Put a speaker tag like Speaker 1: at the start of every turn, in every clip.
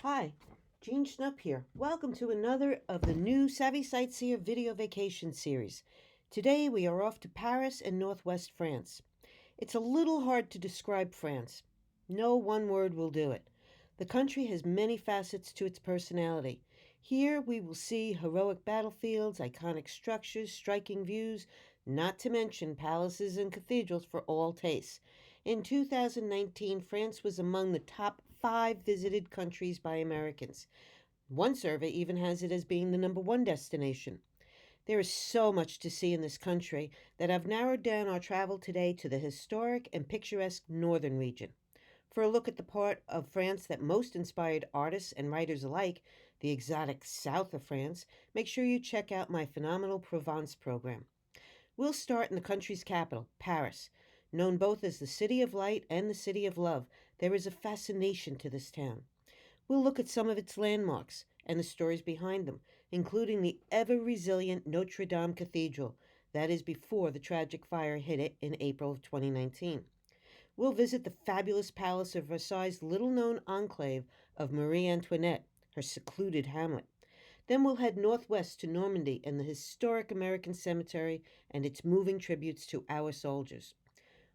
Speaker 1: Hi, Jean Schnupp here. Welcome to another of the new Savvy Sightseer video vacation series. Today we are off to Paris and northwest France. It's a little hard to describe France. No one word will do it. The country has many facets to its personality. Here we will see heroic battlefields, iconic structures, striking views, not to mention palaces and cathedrals for all tastes. In 2019, France was among the top 5 visited countries by Americans. One survey even has it as being the number one destination. There is so much to see in this country that I've narrowed down our travel today to the historic and picturesque northern region. For a look at the part of France that most inspired artists and writers alike, the exotic south of France, make sure you check out my phenomenal Provence program. We'll start in the country's capital, Paris. Known both as the City of Light and the City of Love, there is a fascination to this town. We'll look at some of its landmarks and the stories behind them, including the ever resilient Notre Dame Cathedral, that is before the tragic fire hit it in April of 2019. We'll visit the fabulous palace of Versailles' little known enclave of Marie Antoinette, her secluded hamlet. Then we'll head northwest to Normandy and the historic American cemetery and its moving tributes to our soldiers.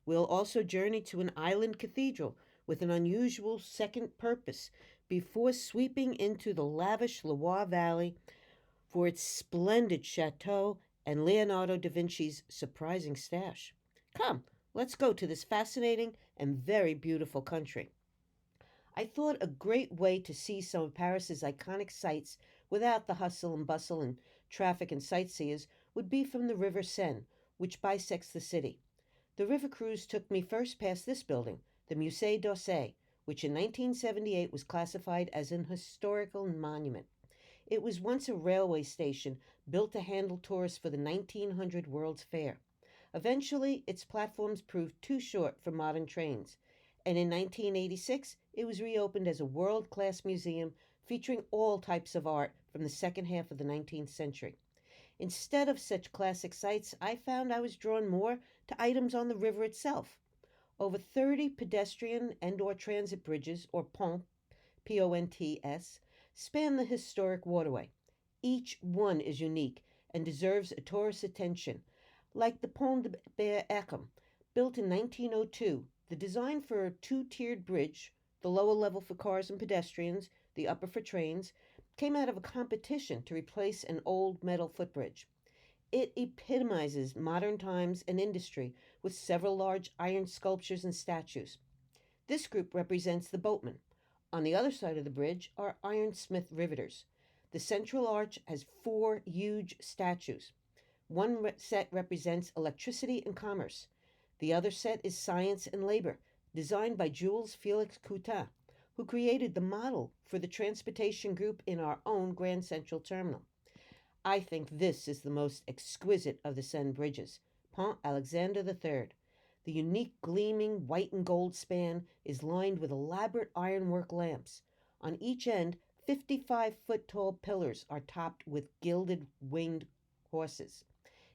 Speaker 1: We'll also journey to an island cathedral with an unusual second purpose before sweeping into the lavish Loire Valley for its splendid chateau and Leonardo da Vinci's surprising stash. Come, let's go to this fascinating and very beautiful country. I thought a great way to see some of Paris's iconic sights without the hustle and bustle and traffic and sightseers would be from the River Seine, which bisects the city. The river cruise took me first past this building, the Musée d'Orsay, which in 1978 was classified as an historical monument. It was once a railway station built to handle tourists for the 1900 World's Fair. Eventually, its platforms proved too short for modern trains, and in 1986 it was reopened as a world-class museum featuring all types of art from the second half of the 19th century. Instead of such classic sites, I found I was drawn more to items on the river itself. Over 30 pedestrian and/or transit bridges, or ponts, Ponts, span the historic waterway. Each one is unique and deserves a tourist's attention, like the Pont de Berre, built in 1902. The design for a two-tiered bridge, the lower level for cars and pedestrians, the upper for trains, came out of a competition to replace an old metal footbridge. It epitomizes modern times and industry with several large iron sculptures and statues. This group represents the boatmen. On the other side of the bridge are ironsmith riveters. The central arch has 4 huge statues. One set represents electricity and commerce. The other set is science and labor, designed by Jules Felix Coutin, who created the model for the transportation group in our own Grand Central Terminal. I think this is the most exquisite of the Seine bridges, Pont Alexander III. The unique gleaming white and gold span is lined with elaborate ironwork lamps. On each end, 55-foot tall pillars are topped with gilded winged horses.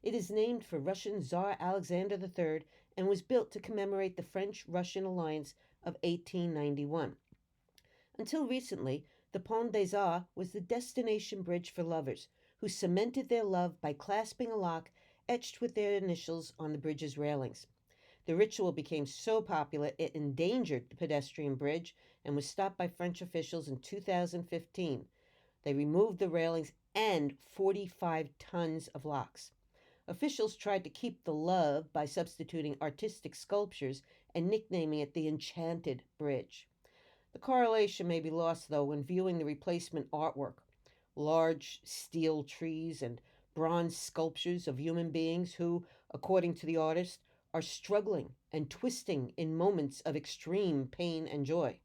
Speaker 1: It is named for Russian Tsar Alexander III and was built to commemorate the French-Russian alliance of 1891. Until recently, the Pont des Arts was the destination bridge for lovers, who cemented their love by clasping a lock etched with their initials on the bridge's railings. The ritual became so popular it endangered the pedestrian bridge and was stopped by French officials in 2015. They removed the railings and 45 tons of locks. Officials tried to keep the love by substituting artistic sculptures and nicknaming it the Enchanted Bridge. The correlation may be lost, though, when viewing the replacement artwork. Large steel trees and bronze sculptures of human beings who, according to the artist, are struggling and twisting in moments of extreme pain and joy.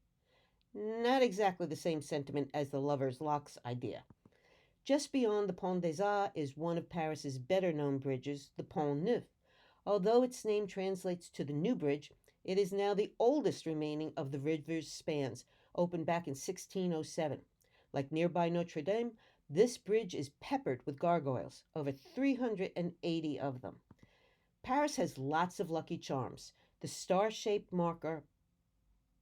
Speaker 1: Not exactly the same sentiment as the lover's locks idea. Just beyond the Pont des Arts is one of Paris's better-known bridges, the Pont Neuf. Although its name translates to the New Bridge, it is now the oldest remaining of the river's spans, opened back in 1607. Like nearby Notre Dame, this bridge is peppered with gargoyles, over 380 of them. Paris has lots of lucky charms. The star-shaped marker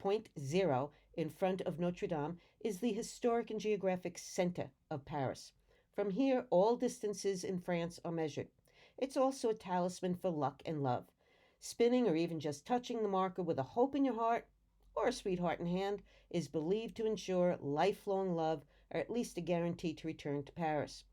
Speaker 1: Point Zero in front of Notre Dame, is the historic and geographic center of Paris. From here, all distances in France are measured. It's also a talisman for luck and love. Spinning or even just touching the marker with a hope in your heart or a sweetheart in hand is believed to ensure lifelong love or at least a guarantee to return to Paris.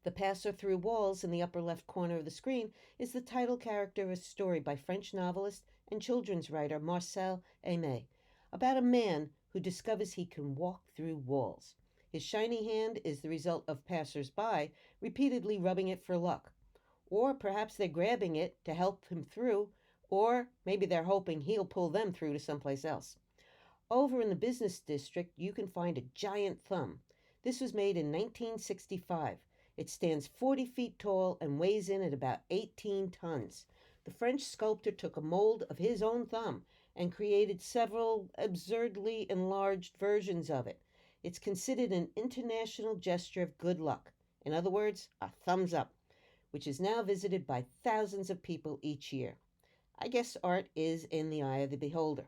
Speaker 1: The passer through walls in the upper left corner of the screen is the title character of a story by French novelist and children's writer Marcel Aimé about a man who discovers he can walk through walls. His shiny hand is the result of passers by repeatedly rubbing it for luck. Or perhaps they're grabbing it to help him through, or maybe they're hoping he'll pull them through to someplace else. Over in the business district, you can find a giant thumb. This was made in 1965. It stands 40 feet tall and weighs in at about 18 tons. The French sculptor took a mold of his own thumb and created several absurdly enlarged versions of it. It's considered an international gesture of good luck. In other words, a thumbs up, which is now visited by thousands of people each year. I guess art is in the eye of the beholder.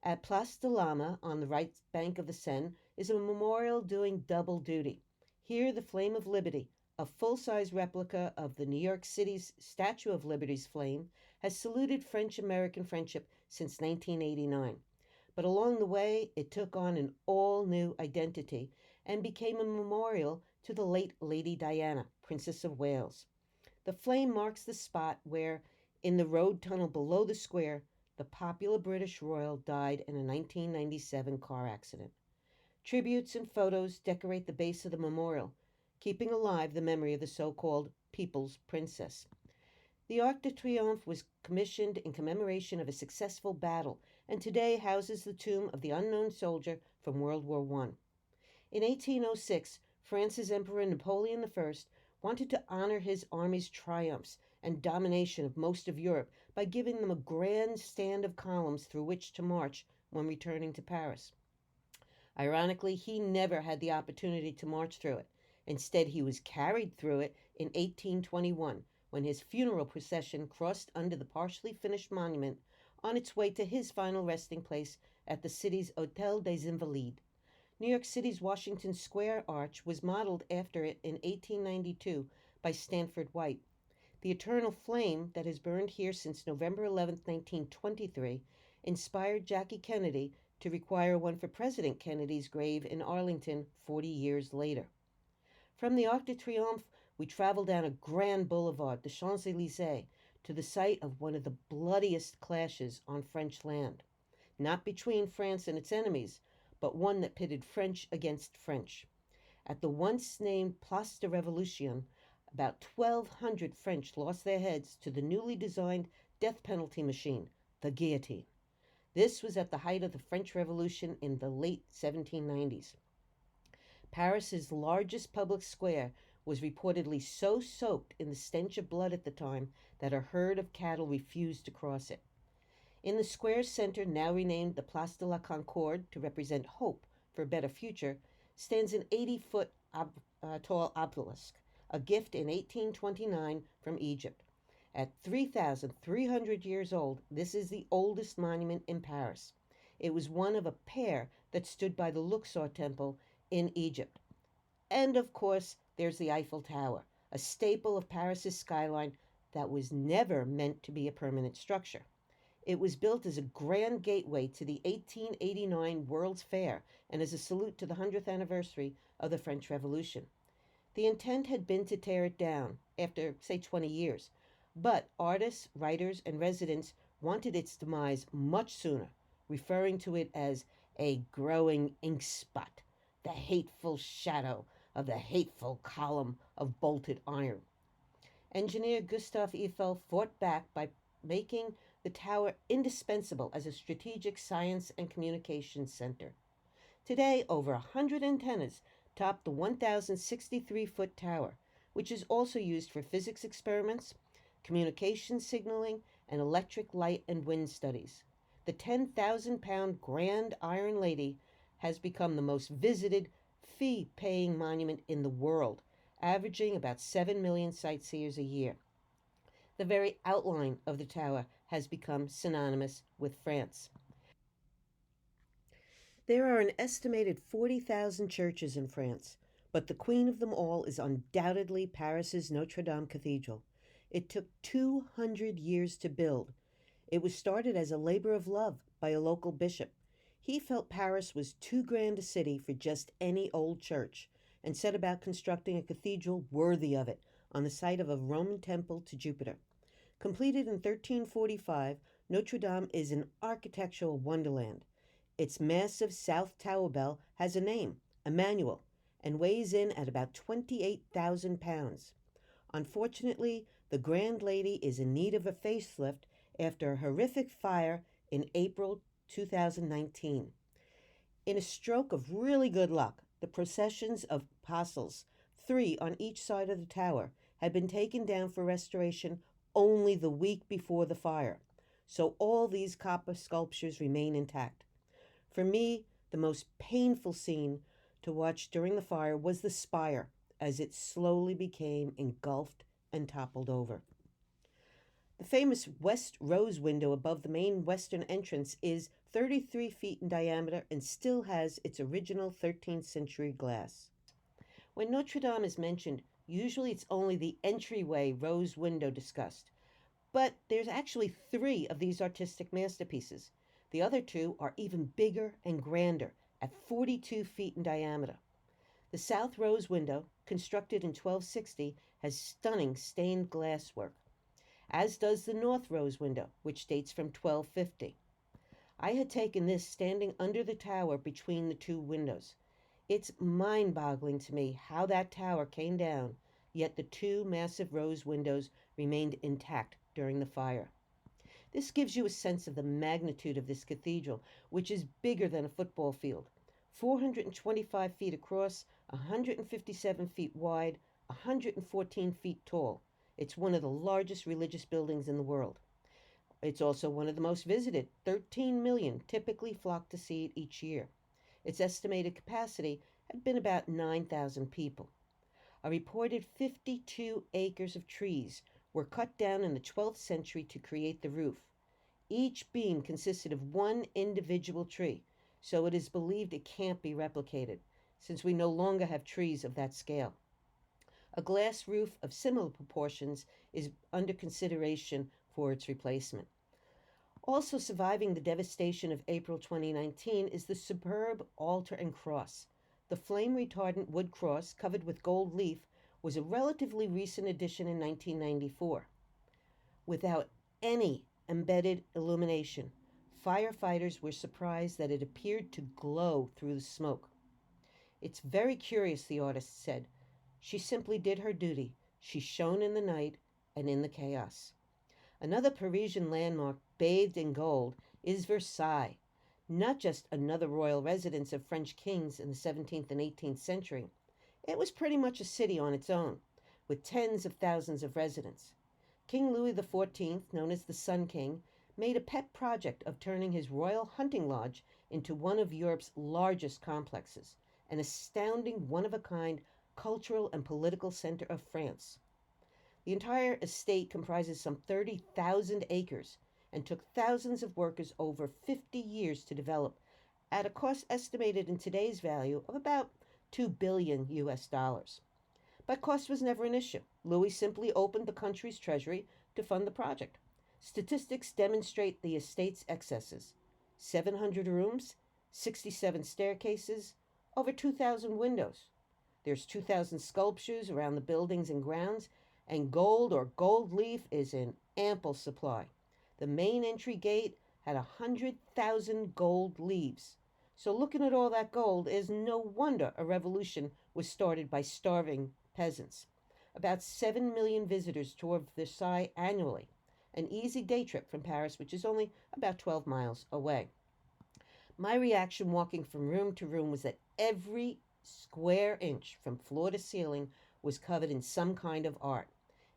Speaker 1: At Place de l'Ama, on the right bank of the Seine, is a memorial doing double duty. Here, the Flame of Liberty, a full size replica of the New York City's Statue of Liberty's flame, has saluted French American friendship since 1989. But along the way, it took on an all new identity and became a memorial to the late Lady Diana, Princess of Wales. The flame marks the spot where, in the road tunnel below the square, the popular British royal died in a 1997 car accident. Tributes and photos decorate the base of the memorial, keeping alive the memory of the so called People's Princess. The Arc de Triomphe was commissioned in commemoration of a successful battle and today houses the tomb of the unknown soldier from World War I. In 1806, France's Emperor Napoleon I wanted to honor his army's triumphs and domination of most of Europe by giving them a grand stand of columns through which to march when returning to Paris. Ironically, he never had the opportunity to march through it. Instead, he was carried through it in 1821 when his funeral procession crossed under the partially finished monument on its way to his final resting place at the city's Hôtel des Invalides. New York City's Washington Square Arch was modeled after it in 1892 by Stanford White. The eternal flame that has burned here since November 11, 1923, inspired Jackie Kennedy to require one for President Kennedy's grave in Arlington 40 years later. From the Arc de Triomphe, we travel down a grand boulevard, the Champs-Élysées, to the site of one of the bloodiest clashes on French land. Not between France and its enemies, but one that pitted French against French. At the once named Place de Révolution, about 1,200 French lost their heads to the newly designed death penalty machine, the guillotine. This was at the height of the French Revolution in the late 1790s. Paris's largest public square was reportedly so soaked in the stench of blood at the time that a herd of cattle refused to cross it. In the square's center, now renamed the Place de la Concorde to represent hope for a better future, stands an 80-foot tall obelisk, a gift in 1829 from Egypt. At 3,300 years old, this is the oldest monument in Paris. It was one of a pair that stood by the Luxor Temple in Egypt. And of course, there's the Eiffel Tower, a staple of Paris's skyline that was never meant to be a permanent structure. It was built as a grand gateway to the 1889 World's Fair and as a salute to the 100th anniversary of the French Revolution. The intent had been to tear it down after, say, 20 years, but artists, writers, and residents wanted its demise much sooner, referring to it as a growing ink spot, the hateful shadow of the hateful column of bolted iron. Engineer Gustave Eiffel fought back by making the tower indispensable as a strategic science and communications center. Today, over 100 antennas top the 1,063-foot tower, which is also used for physics experiments, communication signaling, and electric light and wind studies. The 10,000-pound Grand Iron Lady has become the most visited, fee-paying monument in the world, averaging about 7 million sightseers a year. The very outline of the tower has become synonymous with France. There are an estimated 40,000 churches in France, but the queen of them all is undoubtedly Paris's Notre Dame Cathedral. It took 200 years to build. It was started as a labor of love by a local bishop. He felt Paris was too grand a city for just any old church and set about constructing a cathedral worthy of it on the site of a Roman temple to Jupiter. Completed in 1345, Notre Dame is an architectural wonderland. Its massive south tower bell has a name, Emmanuel, and weighs in at about 28,000 pounds. Unfortunately, the Grand Lady is in need of a facelift after a horrific fire in April 2019. In a stroke of really good luck, the processions of apostles, three on each side of the tower, had been taken down for restoration only the week before the fire, so all these copper sculptures remain intact. For me, the most painful scene to watch during the fire was the spire as it slowly became engulfed and toppled over. The famous West Rose window above the main western entrance is 33 feet in diameter and still has its original 13th century glass. When Notre Dame is mentioned, usually it's only the entryway rose window discussed, but there's actually three of these artistic masterpieces. The other two are even bigger and grander, at 42 feet in diameter. The south rose window, constructed in 1260, has stunning stained glass work, as does the north rose window, which dates from 1250. I had taken this standing under the tower between the two windows. It's mind-boggling to me how that tower came down, yet the two massive rose windows remained intact during the fire. This gives you a sense of the magnitude of this cathedral, which is bigger than a football field. 425 feet across, 157 feet wide, 114 feet tall. It's one of the largest religious buildings in the world. It's also one of the most visited. 13 million typically flock to see it each year. Its estimated capacity had been about 9,000 people. A reported 52 acres of trees were cut down in the 12th century to create the roof. Each beam consisted of one individual tree, so it is believed it can't be replicated, since we no longer have trees of that scale. A glass roof of similar proportions is under consideration for its replacement. Also surviving the devastation of April 2019 is the superb altar and cross. The flame-retardant wood cross covered with gold leaf was a relatively recent addition in 1994. Without any embedded illumination, firefighters were surprised that it appeared to glow through the smoke. "It's very curious," the artist said. "She simply did her duty. She shone in the night and in the chaos." Another Parisian landmark bathed in gold is Versailles, not just another royal residence of French kings in the 17th and 18th century. It was pretty much a city on its own, with tens of thousands of residents. King Louis XIV, known as the Sun King, made a pet project of turning his royal hunting lodge into one of Europe's largest complexes, an astounding one-of-a-kind cultural and political center of France. The entire estate comprises some 30,000 acres and took thousands of workers over 50 years to develop, at a cost estimated in today's value of about $2 billion US. But cost was never an issue. Louis simply opened the country's treasury to fund the project. Statistics demonstrate the estate's excesses: 700 rooms, 67 staircases, over 2,000 windows. There's 2,000 sculptures around the buildings and grounds, and gold or gold leaf is in ample supply. The main entry gate had 100,000 gold leaves. So looking at all that gold, is no wonder a revolution was started by starving peasants. About 7 million visitors tour Versailles annually, an easy day trip from Paris, which is only about 12 miles away. My reaction walking from room to room was that every square inch from floor to ceiling was covered in some kind of art.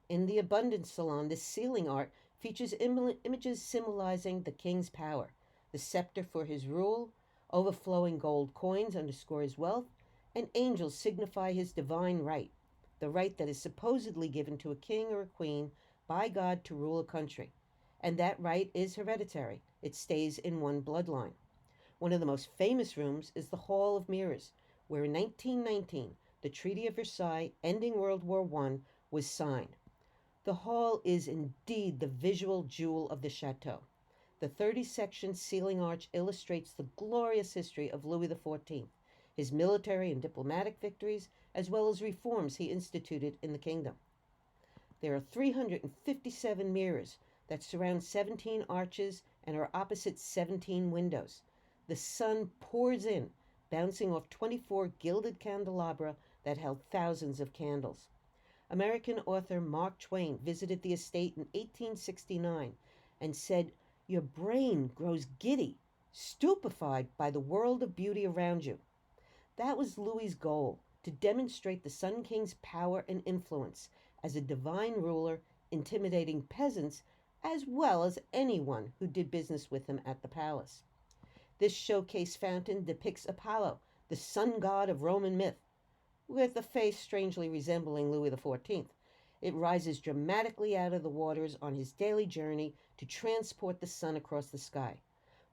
Speaker 1: In the Abundance Salon, this ceiling art features images symbolizing the king's power. The scepter for his rule, overflowing gold coins underscore his wealth, and angels signify his divine right, the right that is supposedly given to a king or a queen by God to rule a country. And that right is hereditary. It stays in one bloodline. One of the most famous rooms is the Hall of Mirrors, where in 1919 the Treaty of Versailles ending World War I was signed. The hall is indeed the visual jewel of the chateau. The 30-section ceiling arch illustrates the glorious history of Louis XIV, his military and diplomatic victories, as well as reforms he instituted in the kingdom. There are 357 mirrors that surround 17 arches and are opposite 17 windows. The sun pours in, bouncing off 24 gilded candelabra that held thousands of candles. American author Mark Twain visited the estate in 1869 and said, "Your brain grows giddy, stupefied by the world of beauty around you." That was Louis's goal, to demonstrate the Sun King's power and influence as a divine ruler, intimidating peasants as well as anyone who did business with him at the palace. This showcase fountain depicts Apollo, the sun god of Roman myth, with a face strangely resembling Louis XIV. It rises dramatically out of the waters on his daily journey to transport the sun across the sky.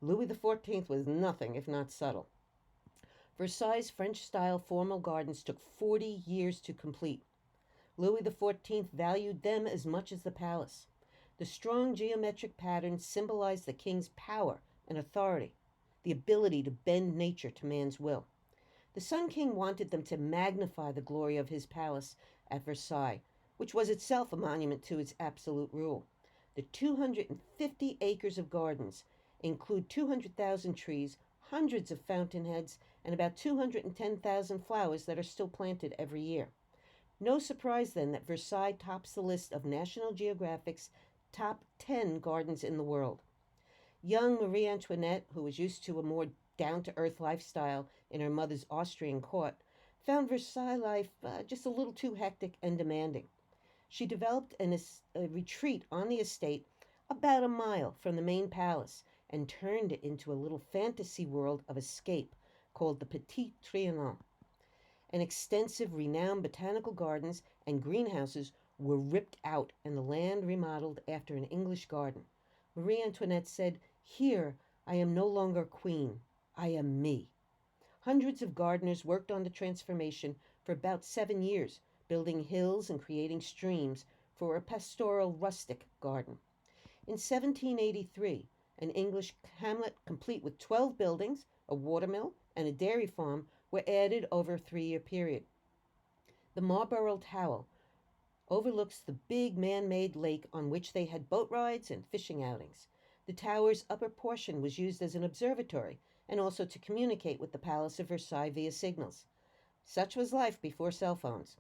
Speaker 1: Louis XIV was nothing if not subtle. Versailles' French-style formal gardens took 40 years to complete. Louis XIV valued them as much as the palace. The strong geometric patterns symbolized the king's power and authority, the ability to bend nature to man's will. The Sun King wanted them to magnify the glory of his palace at Versailles, which was itself a monument to his absolute rule. The 250 acres of gardens include 200,000 trees, hundreds of fountainheads, and about 210,000 flowers that are still planted every year. No surprise then that Versailles tops the list of National Geographic's top 10 gardens in the world. Young Marie Antoinette, who was used to a more down-to-earth lifestyle in her mother's Austrian court, found Versailles life just a little too hectic and demanding. She developed a retreat on the estate about a mile from the main palace and turned it into a little fantasy world of escape called the Petit Trianon. An extensive, renowned botanical gardens and greenhouses were ripped out and the land remodeled after an English garden. Marie Antoinette said, "Here I am no longer queen, I am me." Hundreds of gardeners worked on the transformation for about 7 years, building hills and creating streams for a pastoral rustic garden. In 1783, an English hamlet complete with 12 buildings, a watermill, and a dairy farm were added over a 3-year period. The Marlborough Tower overlooks the big man-made lake on which they had boat rides and fishing outings. The tower's upper portion was used as an observatory and also to communicate with the Palace of Versailles via signals. Such was life before cell phones.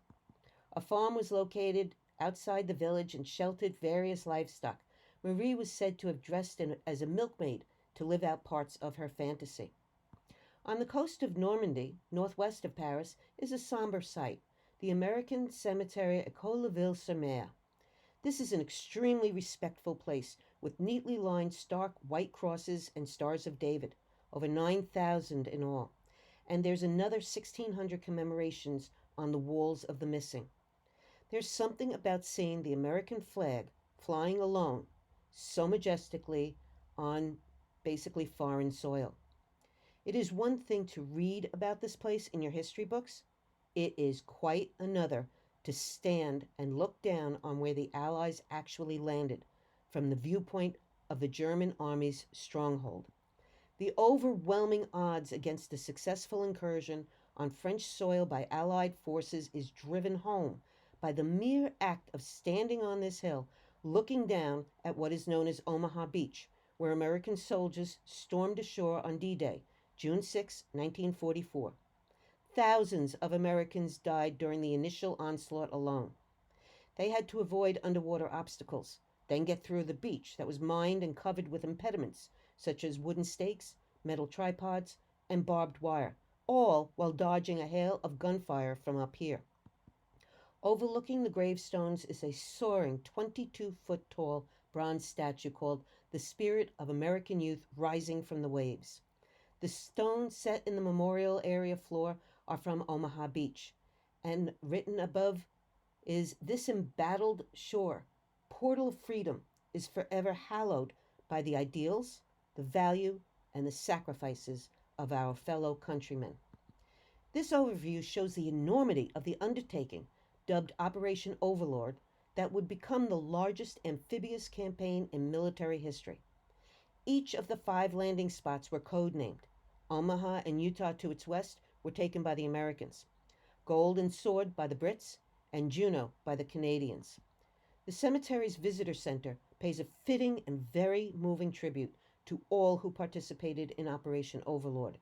Speaker 1: A farm was located outside the village and sheltered various livestock. Marie was said to have dressed as a milkmaid to live out parts of her fantasy. On the coast of Normandy, northwest of Paris, is a somber sight, the American cemetery at Colleville-sur-Mer. This is an extremely respectful place with neatly lined stark white crosses and stars of David, over 9,000 in all. And there's another 1,600 commemorations on the walls of the missing. There's something about seeing the American flag flying alone so majestically on basically foreign soil. It is one thing to read about this place in your history books. It is quite another to stand and look down on where the Allies actually landed from the viewpoint of the German army's stronghold. The overwhelming odds against a successful incursion on French soil by Allied forces is driven home by the mere act of standing on this hill, looking down at what is known as Omaha Beach, where American soldiers stormed ashore on D-Day, June 6, 1944. Thousands of Americans died during the initial onslaught alone. They had to avoid underwater obstacles, then get through the beach that was mined and covered with impediments, such as wooden stakes, metal tripods, and barbed wire, all while dodging a hail of gunfire from up here. Overlooking the gravestones is a soaring 22-foot-tall bronze statue called the Spirit of American Youth Rising from the Waves. The stones set in the memorial area floor are from Omaha Beach, and written above is, "This embattled shore, portal of freedom, is forever hallowed by the ideals, the value, and the sacrifices of our fellow countrymen. This overview shows the enormity of the undertaking, dubbed Operation Overlord, that would become the largest amphibious campaign in military history. Each of the 5 landing spots were codenamed. Omaha and Utah to its west were taken by the Americans, Gold and Sword by the Brits, and Juneau by the Canadians. The cemetery's visitor center pays a fitting and very moving tribute to all who participated in Operation Overlord.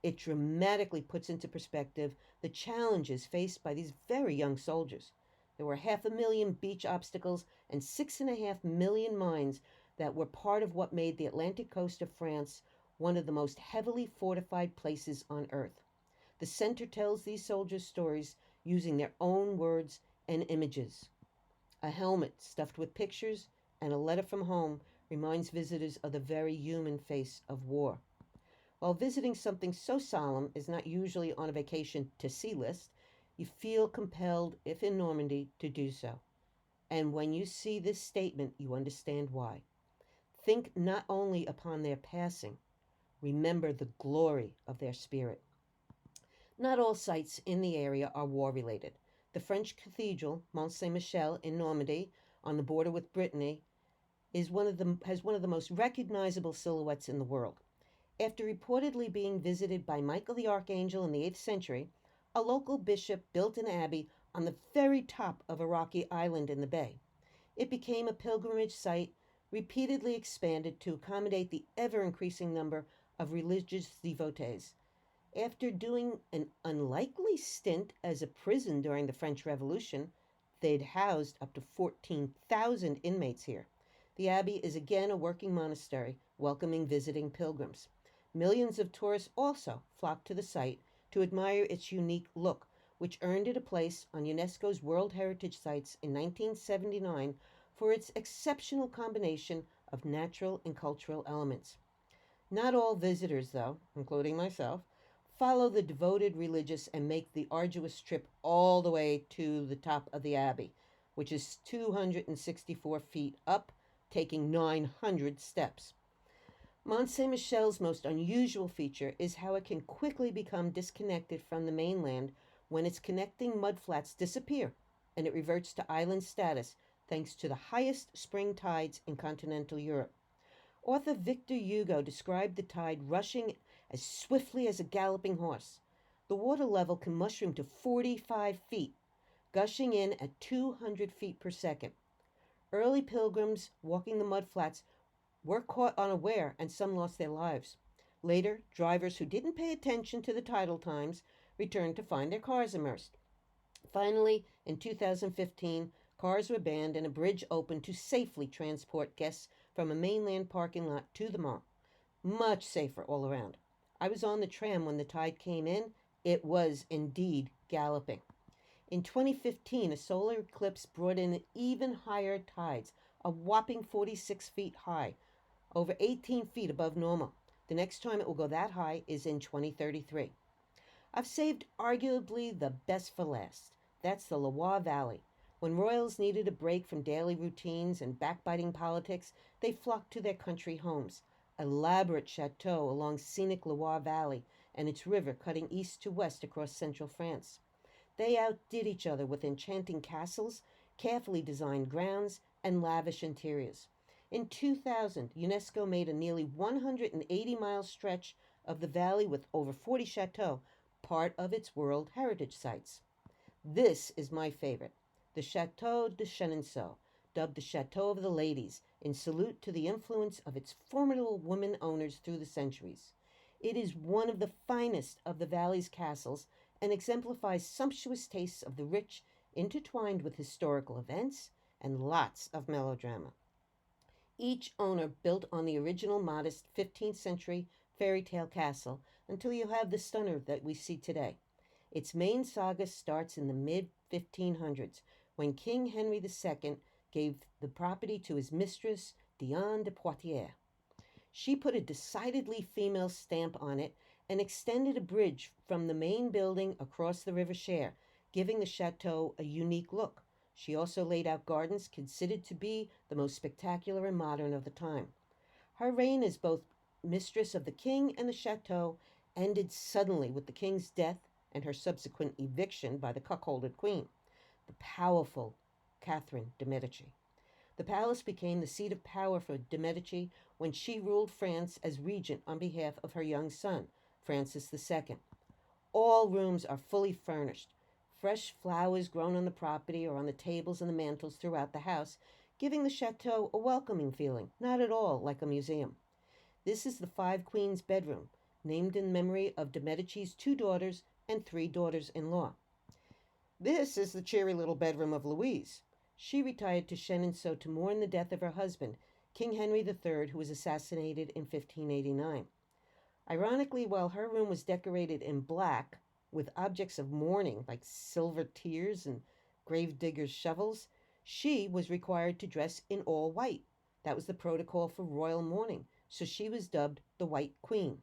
Speaker 1: It dramatically puts into perspective the challenges faced by these very young soldiers. There were 500,000 beach obstacles and 6.5 million mines that were part of what made the Atlantic coast of France one of the most heavily fortified places on Earth. The center tells these soldiers' stories using their own words and images. A helmet stuffed with pictures and a letter from home reminds visitors of the very human face of war. While visiting something so solemn is not usually on a vacation to see list, you feel compelled, if in Normandy, to do so. And when you see this statement, you understand why. Think not only upon their passing, remember the glory of their spirit. Not all sites in the area are war related. The French cathedral, Mont Saint Michel in Normandy, on the border with Brittany, has one of the most recognizable silhouettes in the world. After reportedly being visited by Michael the Archangel in the 8th century, a local bishop built an abbey on the very top of a rocky island in the bay. It became a pilgrimage site, repeatedly expanded to accommodate the ever-increasing number of religious devotees. After doing an unlikely stint as a prison during the French Revolution, they'd housed up to 14,000 inmates here. The abbey is again a working monastery, welcoming visiting pilgrims. Millions of tourists also flock to the site to admire its unique look, which earned it a place on UNESCO's World Heritage Sites in 1979 for its exceptional combination of natural and cultural elements. Not all visitors, though, including myself, follow the devoted religious and make the arduous trip all the way to the top of the abbey, which is 264 feet up, taking 900 steps. Mont Saint Michel's most unusual feature is how it can quickly become disconnected from the mainland when its connecting mudflats disappear and it reverts to island status thanks to the highest spring tides in continental Europe. Author Victor Hugo described the tide rushing as swiftly as a galloping horse. The water level can mushroom to 45 feet, gushing in at 200 feet per second. Early pilgrims walking the mudflats were caught unaware and some lost their lives. Later, drivers who didn't pay attention to the tidal times returned to find their cars immersed. Finally, in 2015, cars were banned and a bridge opened to safely transport guests from a mainland parking lot to the mall. Much safer all around. I was on the tram when the tide came in. It was indeed galloping. In 2015, a solar eclipse brought in even higher tides, a whopping 46 feet high, over 18 feet above normal. The next time it will go that high is in 2033. I've saved arguably the best for last. That's the Loire Valley. When royals needed a break from daily routines and backbiting politics, they flocked to their country homes. Elaborate chateaux along scenic Loire Valley and its river cutting east to west across central France. They outdid each other with enchanting castles, carefully designed grounds, and lavish interiors. In 2000, UNESCO made a nearly 180-mile stretch of the valley with over 40 chateaux, part of its World Heritage Sites. This is my favorite, the Chateau de Chenonceau, dubbed the Chateau of the Ladies, in salute to the influence of its formidable women owners through the centuries. It is one of the finest of the valley's castles and exemplifies sumptuous tastes of the rich, intertwined with historical events and lots of melodrama. Each owner built on the original modest 15th century fairy tale castle until you have the stunner that we see today. Its main saga starts in the mid-1500s when King Henry II gave the property to his mistress, Diane de Poitiers. She put a decidedly female stamp on it and extended a bridge from the main building across the River Cher, giving the chateau a unique look. She also laid out gardens considered to be the most spectacular and modern of the time. Her reign as both mistress of the king and the chateau, ended suddenly with the king's death and her subsequent eviction by the cuckolded queen, the powerful Catherine de' Medici. The palace became the seat of power for de' Medici when she ruled France as regent on behalf of her young son, Francis II. All rooms are fully furnished. Fresh flowers grown on the property or on the tables and the mantels throughout the house, giving the chateau a welcoming feeling, not at all like a museum. This is the Five Queens bedroom, named in memory of de' Medici's two daughters and three daughters-in-law. This is the cheery little bedroom of Louise. She retired to Chenonceau to mourn the death of her husband, King Henry III, who was assassinated in 1589. Ironically, while her room was decorated in black with objects of mourning like silver tears and gravediggers' shovels, she was required to dress in all white. That was the protocol for royal mourning, so she was dubbed the White Queen.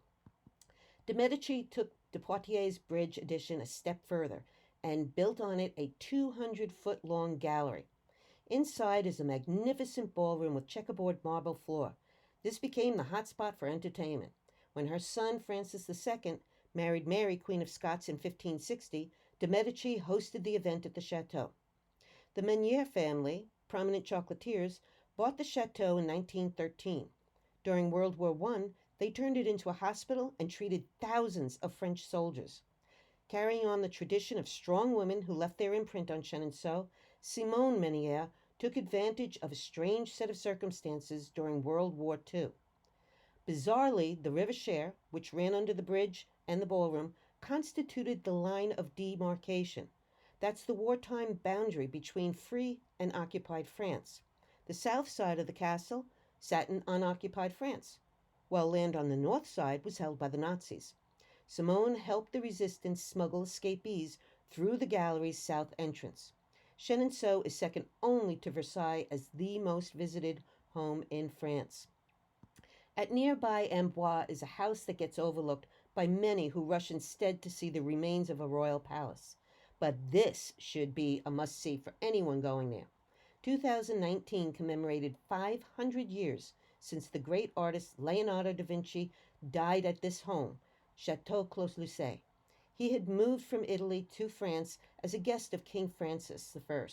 Speaker 1: De' Medici took de Poitiers Bridge addition a step further and built on it a 200-foot long gallery. Inside is a magnificent ballroom with checkerboard marble floor. This became the hot spot for entertainment. When her son, Francis II, married Mary, Queen of Scots in 1560, de' Medici hosted the event at the chateau. The Meunier family, prominent chocolatiers, bought the chateau in 1913. During World War I, they turned it into a hospital and treated thousands of French soldiers. Carrying on the tradition of strong women who left their imprint on Chenonceau, Simone Meunier took advantage of a strange set of circumstances during World War II. Bizarrely, the River Cher, which ran under the bridge and the ballroom, constituted the line of demarcation. That's the wartime boundary between free and occupied France. The south side of the castle sat in unoccupied France, while land on the north side was held by the Nazis. Simone helped the resistance smuggle escapees through the gallery's south entrance. Chenonceau is second only to Versailles as the most visited home in France. At nearby Amboise is a house that gets overlooked by many who rush instead to see the remains of a royal palace. But this should be a must-see for anyone going there. 2019 commemorated 500 years since the great artist Leonardo da Vinci died at this home, Chateau Clos-Lucé. He had moved from Italy to France as a guest of King Francis I.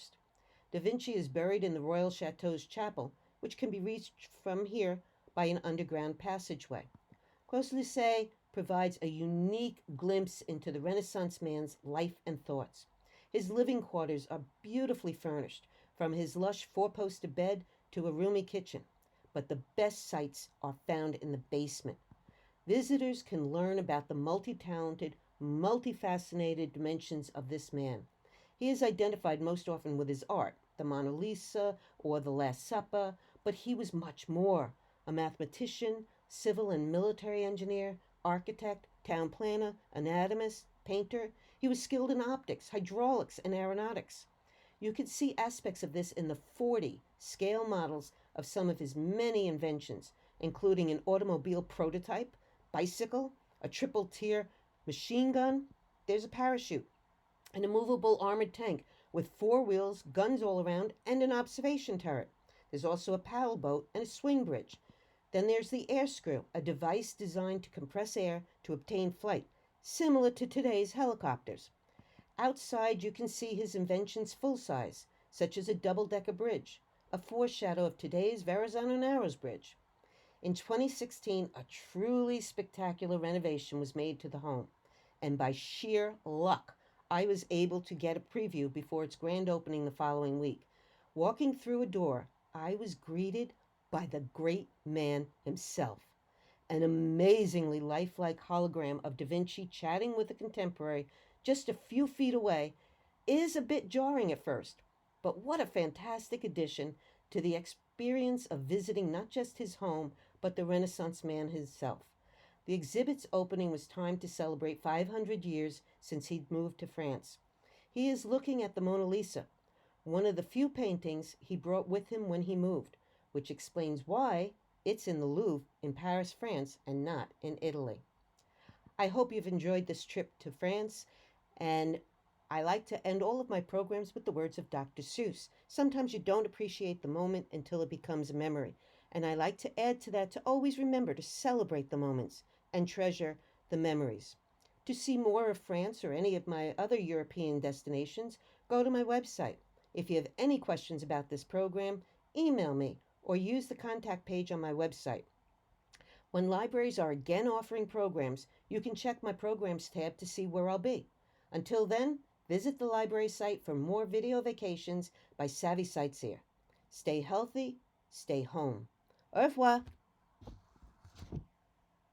Speaker 1: Da Vinci is buried in the Royal Chateau's chapel, which can be reached from here by an underground passageway. Clos-Lucé provides a unique glimpse into the Renaissance man's life and thoughts. His living quarters are beautifully furnished, from his lush four-poster bed to a roomy kitchen. But the best sights are found in the basement. Visitors can learn about the multi-talented, multifaceted dimensions of this man. He is identified most often with his art, the Mona Lisa or the Last Supper, but he was much more: a mathematician, civil and military engineer, architect, town planner, anatomist, painter. He was skilled in optics, hydraulics, and aeronautics. You can see aspects of this in the 40 scale models of some of his many inventions, including an automobile prototype, bicycle, a triple-tier machine gun, there's a parachute, an immovable armored tank with 4 wheels, guns all around, and an observation turret. There's also a paddle boat and a swing bridge. Then there's the air screw, a device designed to compress air to obtain flight, similar to today's helicopters. Outside, you can see his inventions full size, such as a double-decker bridge, a foreshadow of today's Verrazano Narrows Bridge. In 2016, a truly spectacular renovation was made to the home, and by sheer luck, I was able to get a preview before its grand opening the following week. Walking through a door, I was greeted by the great man himself, an amazingly lifelike hologram of Da Vinci chatting with a contemporary just a few feet away is a bit jarring at first, but what a fantastic addition to the experience of visiting not just his home, but the Renaissance man himself. The exhibit's opening was timed to celebrate 500 years since he'd moved to France. He is looking at the Mona Lisa, one of the few paintings he brought with him when he moved, which explains why it's in the Louvre in Paris, France, and not in Italy. I hope you've enjoyed this trip to France, and I like to end all of my programs with the words of Dr. Seuss. Sometimes you don't appreciate the moment until it becomes a memory. And I like to add to that to always remember to celebrate the moments and treasure the memories. To see more of France or any of my other European destinations, go to my website. If you have any questions about this program, email me or use the contact page on my website. When libraries are again offering programs, you can check my programs tab to see where I'll be. Until then, visit the library site for more video vacations by Savvy Sightseer. Stay healthy, stay home. Au revoir.